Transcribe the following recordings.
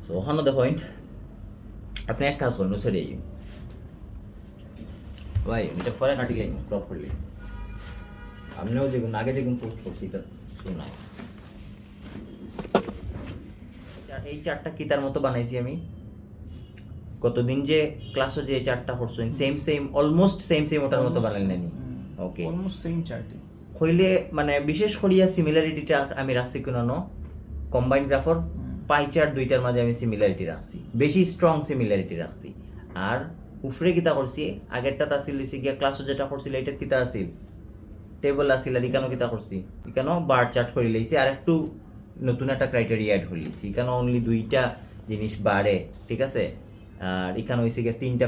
so ওখানে দেখেন আপনি এক কাজ করেন সেরে ভাই এটা পরে কাটি গাই ক্রপ করলে আপনিও যেগুন আগে যেগুন পোস্ট করছি এটা শোনা এই চারটা কিতার মতো বানাইছি আমি কতদিন যে ক্লাসও যে চারটা করছেন সেম অলমোস্ট সেম ওটার মতো বানাই নানি ওকে অলমোস্ট সেম চার্টে হইলে মানে বিশেষ করিয়া সিমিলারিটিটা আমি রাখছি কোনো কম্বাইন গ্রাফর পাই চার্ট দুইটার মাঝে আমি সিমিলারিটি রাখছি বেশি স্ট্রং সিমিলারিটি রাখছি আর উফরে কিতা করছি আগেরটা আসিল হইছে গিয়া ক্লাসও যেটা করছিল এটা কিতা আসিল টেবল আসিল আর ইকানো কিতা করছি ইকানো বার চার্ট করে লইছি আর একটু নতুন একটা ক্রাইটেরিয়া অ্যাড করে লইছি ইকানো অনলি দুইটা জিনিস বাড়ে ঠিক আছে আর এখানে হয়েছে গিয়ে তিনটা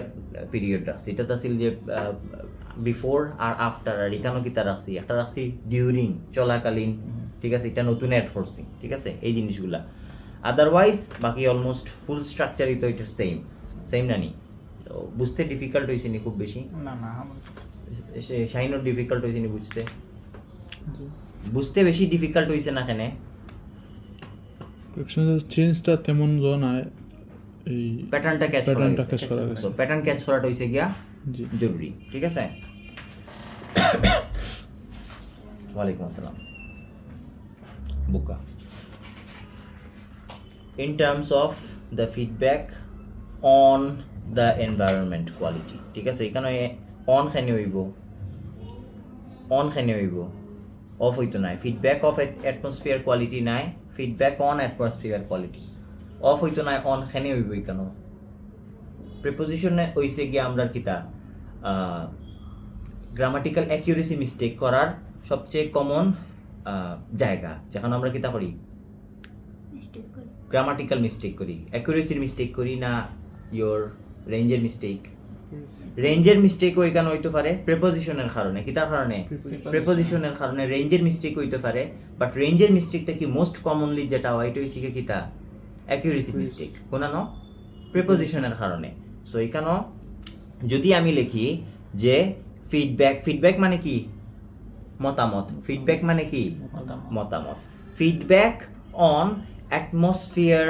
পিরিয়ড রাখছি এটা তো আসিল যে বিফোর আর আফটার আর এখানেও কিতা রাখছি একটা রাখছি ডিউরিং চলাকালীন ঠিক আছে এটা নতুন অ্যাড করছি ঠিক আছে এই জিনিসগুলা আদারওয়াইজ বাকি অলমোস্ট ফুল স্ট্রাকচারই তো এটা সেম না নি তো বুঝতে ডিফিকাল্ট হয়েছে নি খুব বেশি না শাইনও ডিফিকাল্ট হয়েছে নি বুঝতে জি বুঝতে বেশি ডিফিকাল্ট হয়েছে না এখানে চেঞ্জটা তেমন নয় এই প্যাটার্নটা ক্যাচ করা প্যাটার্নটা ক্যাচ করা গেছে গেছে সো প্যাটার্ন ক্যাচ করাটা হইছে গিয়া জি জরুরি ঠিক আছে ওয়ালাইকুম আসসালাম বুকা in terms of the feedback on the environment quality ঠিক আছে এখানে অন খানি হইব অফ হইতো নাই ফিডব্যাক অফ অ্যাটমসফিয়ার কোয়ালিটি নাই feedback on atmosphere quality of হইতো নাই অন খানি হইব এখানে প্রিপোজিশনে হইছে গিয়ে আমরা কিতা গ্রামাটিক্যাল অ্যাকিউরেসি মিস্টেক করার সবচেয়ে কমন জায়গা যেখানে আমরা কিতা করি গ্রামাটিক্যাল মিস্টেক করি অ্যাকুরেসির মিস্টেক করি না ইয়োর রেঞ্জের মিস্টেক ওইখানে হইতে পারে প্রিপোজিশনের কারণে কিতার কারণে প্রিপোজিশনের কারণে রেঞ্জের মিস্টেক হইতে পারে বাট রেঞ্জের মিস্টেকটা কি মোস্ট কমনলি যেটা হয় এটা হইছে কিতা অ্যাকুরেসি মিস্টেক কোনানো প্রিপোজিশনের কারণে সো এখানে যদি আমি লিখি যে ফিডব্যাক মানে কি মতামত ফিডব্যাক মানে কি মতামত feedback on atmosphere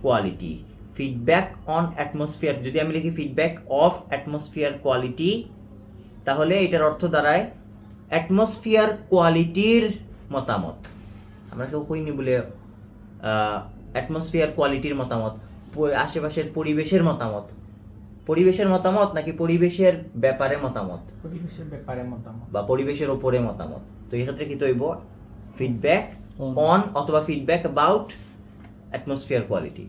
quality feedback on atmosphere যদি আমি লিখি ফিডব্যাক অফ অ্যাটমসফিয়ার কোয়ালিটি তাহলে এটার অর্থ দাঁড়ায় অ্যাটমসফিয়ার কোয়ালিটির মতামত আমরা কেউ কইনি বলে অ্যাটমসফিয়ার কোয়ালিটির মতামত আশেপাশের পরিবেশের মতামত নাকি পরিবেশের ব্যাপারে মতামত বা পরিবেশের ওপরে মতামত তো এই ক্ষেত্রে কি তৈব ফিডব্যাক অন অথবা ফিডব্যাক অ্যাবাউট অ্যাটমসফিয়ার কোয়ালিটি